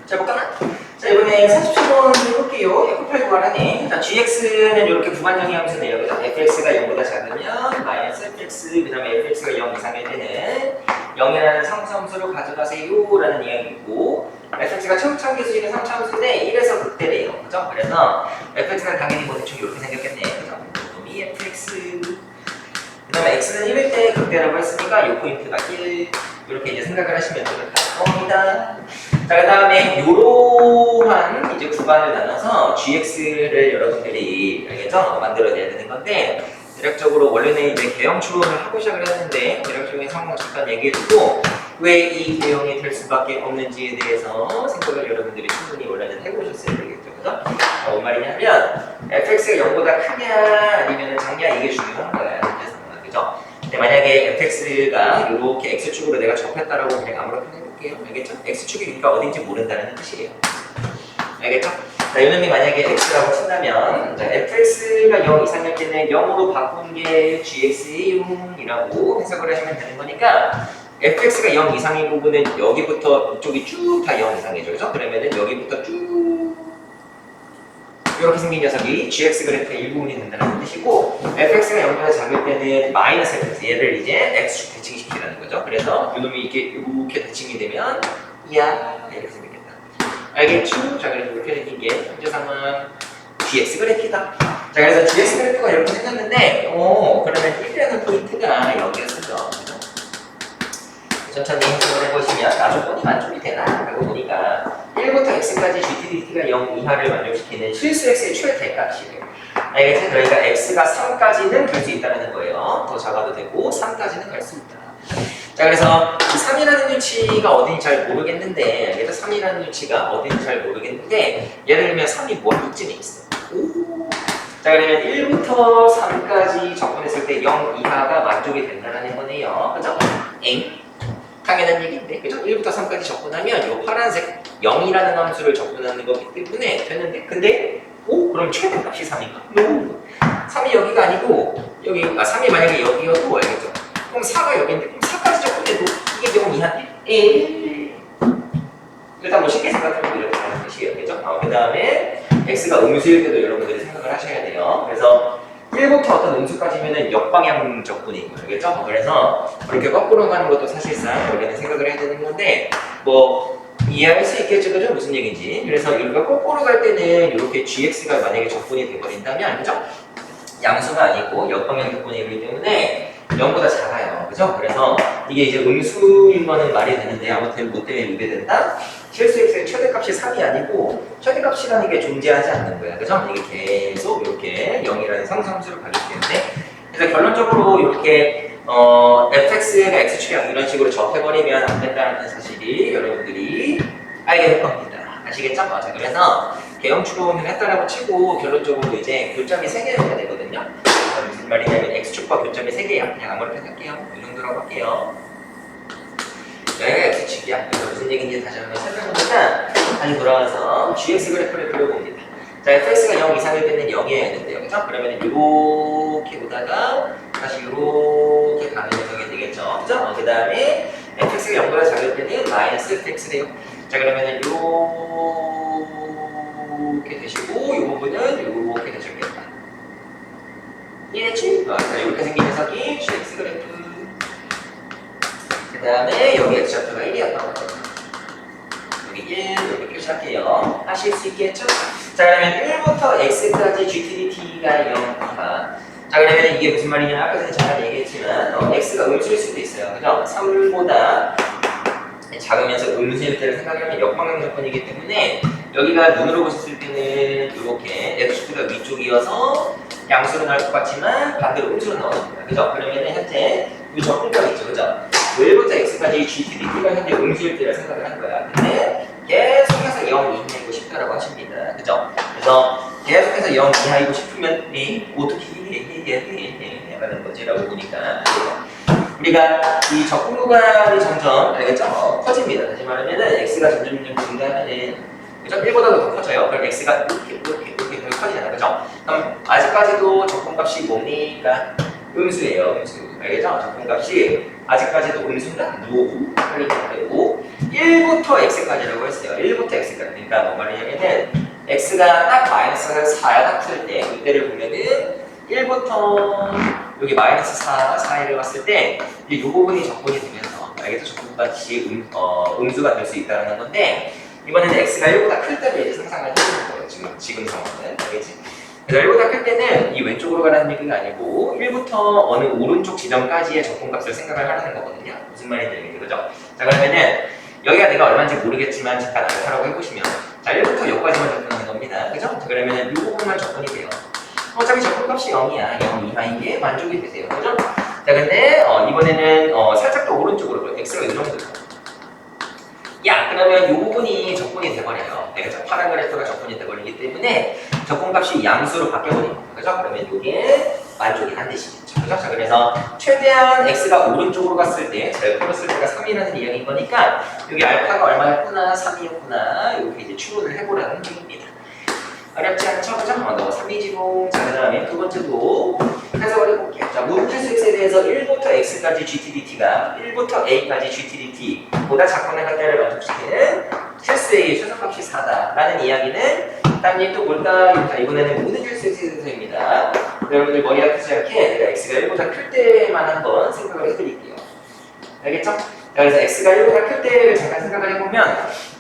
자, 볼까나? 자, 이번에 47번 해볼게요. F8 구하라네. 자, gx는 이렇게 구간형이 하면서 돼요. 그죠? fx가 0보다 작으면 마이너스 fx, 그 다음에 fx가 0 이상일 때는 0이라는 상수함수를 가져가세요 라는 이야기고, fx가 초창기수 중에 3차함수인데 1에서 극대래요. 그죠? 그래서 fx는 당연히 뭐 대충 이렇게 생겼겠네. 그죠? 놈이 fx. 그 다음에 x는 1일 때 극대라고 했으니까 요 포인트가 1. 이렇게 이제 생각을 하시면 될 겁니다. 자, 그 다음에 이러한 이제 구간을 나눠서 gx를 여러분들이 알겠죠? 만들어내야 되는 건데, 대략적으로 원래는 이제 개형 추론을 하고 시작을 했는데, 대략적인 상황 잠깐 얘기해주고, 왜 이 개형이 될 수밖에 없는지에 대해서 생각을 여러분들이 충분히 원래는 해보셨어야 되겠죠. 그죠? 뭔 말이냐면, fx가 0보다 크냐, 아니면 작냐, 이게 중요한 거야. 그죠? 근데 만약에 fx가 이렇게 x축으로 내가 접했다라고 그냥 아무렇게나 해볼게요. 알겠죠? x축이 그러니까 어딘지 모른다는 뜻이에요. 알겠죠? 자, 이놈이 만약에 x라고 친다면, 자, fx가 0 이상일 때는 0으로 바꾼 게 gx이라고 해석을 하시면 되는 거니까, fx가 0 이상인 부분은 여기부터 이쪽이 쭉 다 0 이상이죠. 그죠? 그러면은 여기부터 쭉 이렇게 생긴 녀석이 gx 그래프의 일부분이 된다는 뜻이고, fx가 0보다 작을 때는 마이너스 fx, 얘를 이제 x축 대칭시키라는 거죠. 그래서 이놈이 이렇게 대칭이 되면 이야 이렇게 생겼겠다. 알겠죠? 자, 그래서 이렇게 생긴 게 현재 상황 gx 그래프다. 자, 그래서 gx 그래프가 이렇게 생겼는데, 그러면 1이라는 포인트가 여기였었죠. 천천히 해석을 해보시면 나조건이 만족이 되나? 라고 보니까 1부터 x까지 gtdt가 0 이하를 만족시키는 실수 x의 최대값이래요. 알겠지? 그러니까 x가 3까지는 갈 수 있다는 거예요. 더 작아도 되고 3까지는 갈 수 있다. 자, 그래서 3이라는 위치가 어딘지 잘 모르겠는데, 알겠죠? 3이라는 위치가 어딘지 잘 모르겠는데, 예를 들면 3이 뭐이쯤에 있어. 자, 그러면 1부터 3까지 접근했을 때 0 이하가 만족이 된다는 거네요. 그죠? 당연한 얘기인데, 그죠? 1부터 3까지 접근하면 이 파란색 0이라는 함수를 접근하는 거기 때문에 되는데, 근데 그럼 최대값이 3인가? 3이 여기가 아니고 여기 3이 만약에 여기여도 알겠죠? 그럼 4가 여기인데, 그럼 4까지 접근해도 이게 0 이하인데? 일단 뭐 쉽게 생각하면 이렇게 가는 뜻이에요. 그죠? 그 다음에 x가 음수일 때도 여러분들이 생각을 하셔야 돼요. 그래서 1부터 어떤 음수까지면은 역방향 접근인 거예요. 알겠죠? 그래서 이렇게 거꾸로 가는 것도 사실상 원래는 생각을 해야 되는 건데, 뭐 이해할 수 있겠죠? 그죠? 무슨 얘기인지. 그래서 우리가 거꾸로 갈 때는 이렇게 gx가 만약에 접근이 돼버린다면, 그죠? 양수가 아니고 역방향 접근이기 때문에 0보다 작아요. 그죠? 그래서 이게 이제 음수인 거는 말이 되는데, 아무튼 뭐 때문에 이게 된다? 실수 x의 최대값이 3이 아니고 최대값이라는 게 존재하지 않는 거야. 그죠? 이게 계속 이렇게 0이라는 상수함수를 가지기 때문에, 그래서 결론적으로 이렇게 fx가 x축이랑 이런 식으로 접해버리면 안 된다는 사실이 여러분들이 알게 될 겁니다. 아시겠죠? 맞아. 그래서 개형 추론을 했다라고 치고 결론적으로 이제 교점이 3개가 되거든요. 무슨 말이냐면 x축과 교점이 3개야. 그냥 아무렇게 할게요. 이 정도라고 할게요. 여기가 x축이야. 그래서 무슨 얘기인지 다시 한번 설명해보니까, 다시 돌아와서 gx 그래프를 그려봅니다. 자, fx가 0 이상일 때는 0이어야 되는데요. 그죠? 그러면 이렇게 보다가 다시 이렇게 가는 녀석이 되겠죠. 그죠? 그 다음에 fx가 0보다 작을 때는 마이너스 fx래요. 자, 그러면 이렇게 되시고, 이 부분은 이렇게 되셨겠다. 이해했지? 자, 이렇게 생긴 녀석이 gx 그래프. 그 다음에 여기 x좌표가 1이었던 거죠. 여기 1, 여기 표시할게요. 하실 수 있겠죠? 자, 그러면 1부터 x까지 gtdt가 0 이하. 자, 그러면 이게 무슨 말이냐? 아까 전에 잠깐 얘기했지만 x가 음수일 수도 있어요. 그죠? 3보다 작으면서 음수일 때를 생각하면 역방향 조건이기 때문에, 여기가 눈으로 보셨을 때는 이렇게 x축보다 위쪽이어서 양수로 나올 것 같지만 반대로 음수로 나옵니다. 그죠? 그러면 현재 이 접근값 있죠. 그죠? 1부터 x까지 gtdt가 현재 음수일 때를 생각을 한 거야. 근데 계속해서 0 이하이고 싶다라고 하십니다. 그죠? 그래서 계속해서 0 이하이고 싶으면 어떻게 해야 하는 거지라고 보니까, 우리가 이 접근 구간이 점점, 알겠죠? 커집니다. 다시 말하면 x가 점점 증가하는, 그죠? 1보다도 더 커져요. 그럼 x가 이렇게 커지잖아요. 그죠? 그럼 아직까지도 접근값이 뭡니까? 음수예요. 음수. 알겠죠? 접근값이 아직까지도 음수다. 노. 헷갈리면 되고, 1부터 1부터 x까지라고 했어요. 1부터 x까지. 그러니까 뭔 말이냐면은 x가 딱 마이너스 4가 같을 때 이때를 보면은 1부터 여기 마이너스 4, 4를 봤을 때 이 부분이 적분이 되면서 알겠죠? 적분같이 음수가 될 수 있다는 건데 이번에는 x가 1보다 클 때를 이제 상상을 해보는 거예요. 지금 상황은. 알겠지? 그래서 1보다 클 때는 이 왼쪽으로 가라는 얘기가 아니고 1부터 어느 오른쪽 지점까지의 적분값을 생각을 하라는 거거든요. 무슨 말인지 알겠죠? 그죠? 자 그러면은 여기가 내가 얼마인지 모르겠지만 잠깐 알파라고 해보시면 자 1부터 여기까지만 접근하는 겁니다. 그죠? 자 그러면은 이 부분만 접근이 돼요. 어차피 적분값이 0이야. 0 이하인 게 만족이 되세요. 그죠? 자 근데 이번에는 살짝 더 오른쪽으로 x가 이 정도죠. 야 그러면 이 부분이 적분이 돼버려요. 그래서 파란 그래프가 적분이 돼버리기 때문에 적분값이 양수로 바뀌어버립니다. 그죠? 그러면 이게 만족이 안 되시겠죠. 그죠? 자 그래서 최대한 x가 오른쪽으로 갔을 때 잘 풀었을 때가 3이라는 이야기인 거니까 여기 알파가 얼마였구나 3이었구나 이렇게 이제 추론을 해보라는 얘기입니다. 어렵지 않죠? 그죠? 너 3이지롱. 자, 그 다음에 두 번째도 해석을 해볼게요. 자, 무분필수 x에 대해서 1부터 x까지 gtdt가 1부터 a까지 gtdt 보다 작거나 같다를 만족시키는 실수 a의 최소값이 4다라는 이야기는 다음 얘기 또 뭘까? 자, 이번에는 모든 필수 x에 대해서입니다. 여러분들 머리 아프지 않게 내가 x가 1보다 클 때만 한번 생각을 해드릴게요. 알겠죠? 자, 그래서 x가 1보다 클 때를 잠깐 생각을 해보면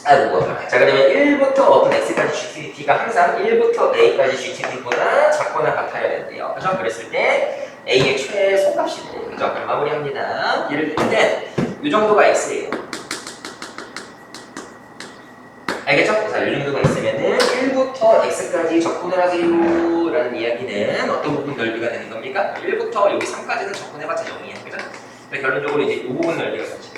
자 그러면 1부터 어떤 x까지 gtdt가 항상 1부터 a까지 gtdt보다 작거나 같아야 된대요. 그죠? 그랬을 때 a의 최소값이 돼요. 그죠? 그럼 마무리합니다. 예를 들면 이 정도가 x예요. 알겠죠? 그래서 이 정도가 있으면은 1부터 x까지 접근을 하세요 라는 이야기는 어떤 부분 넓이가 되는 겁니까? 1부터 여기 3까지는 접근해봤자 0이에요. 그죠? 결론적으로 이제 이 부분 넓이가 되죠.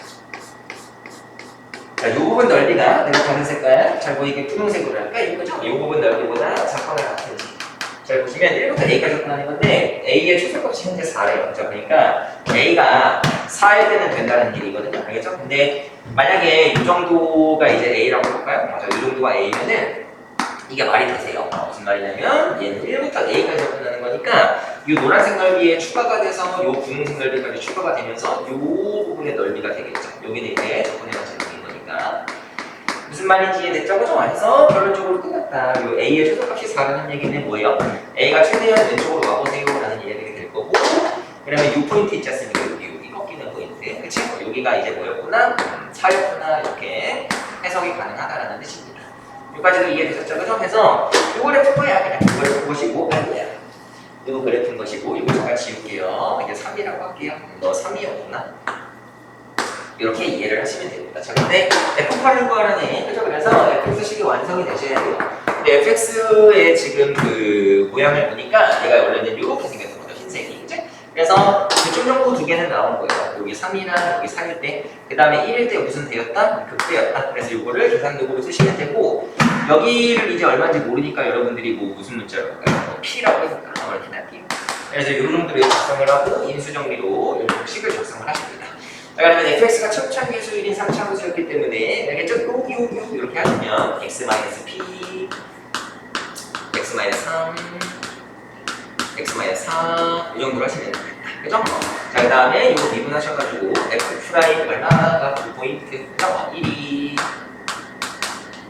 자, 이 부분 넓이가 내가 다른 색깔 잘 보이게 분홍색으로 할까? 이거죠? 이 부분 넓이보다 작거나 같은지 잘 보시면 1부터 a까지 접근하는 건데 a의 최소값이 현재 4래요. 그죠? 그러니까 a가 4일 때는 된다는 길이거든요. 알겠죠? 근데 만약에 이 정도가 이제 a라고 해볼까요? 맞아, 이 정도가 a면은 이게 말이 되세요. 무슨 말이냐면 얘는 1부터 a까지 접근하는 거니까 이 노란색 넓이에 추가가 돼서 이 분홍색 넓이까지 추가가 되면서 이 부분의 넓이가 되겠죠. 여기는 이제 접근해봤자 무슨 말인지 이해됐죠? 그죠? 해서 결론적으로 끝났다. 요 A의 최소값이 4라는 얘기는 뭐예요? A가 최대한 왼쪽으로 와보세요 라는 이야기가 될 거고 그러면 이 포인트 있지 않습니까? 여기 꺾이는 포인트 그치? 여기가 이제 뭐였구나? 4였구나 이렇게 해석이 가능하다라는 뜻입니다. 여기까지도 이해되셨죠? 그죠? 해서 요거를 푼 거야. 그냥 이거를 푼 것이고 아니야. 요거 그래프인 것이고 이거 잠깐 지울게요. 이제 3이라고 할게요. 너 3이었구나. 이렇게 이해를 하시면 됩니다. 자, 근데 f8을 구하라네. 그죠? 그래서 fx식이 완성이 되셔야 돼요. 근데 fx의 지금 그 모양을 보니까 얘가 원래는 이렇게 생겼거든요. 흰색이. 그죠? 그래서 그쪽 정도 두 개는 나온 거예요. 여기 3이랑 여기 4일 때, 그 다음에 1일 때 무슨 되었다? 극대였다. 그래서 이거를 계산도구로 쓰시면 되고, 여기를 이제 얼마인지 모르니까 여러분들이 뭐 무슨 문자로 할까요? 뭐 P라고 해볼까? 이렇게 할게요. 그래서 이런 정도로 작성을 하고 인수정리로 이런 식을 작성을 하십니다. 자, 그러면 fx가 첩창계수일인 3차함수였기 때문에 알겠죠? 여기 이렇게 하시면 x-p x-3 x-4 이 정도로 하시면 됩니다. 그죠? 자, 그 다음에 이거 미분하셔가지고 f' 얼마가 9포인트 그죠? 1이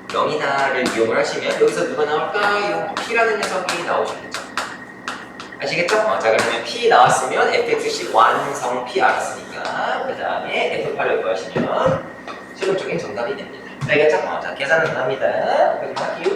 0이다를 이용을 하시면 여기서 누가 나올까? p라는 녀석이 나오시겠죠? 아시겠죠? 자 그러면 P 나왔으면 fx식 완성 P 알았으니까 그 다음에 f8을 구하시면 최종적인 정답이 됩니다. 알겠죠? 자 계산은 합니다. 여기 할게요.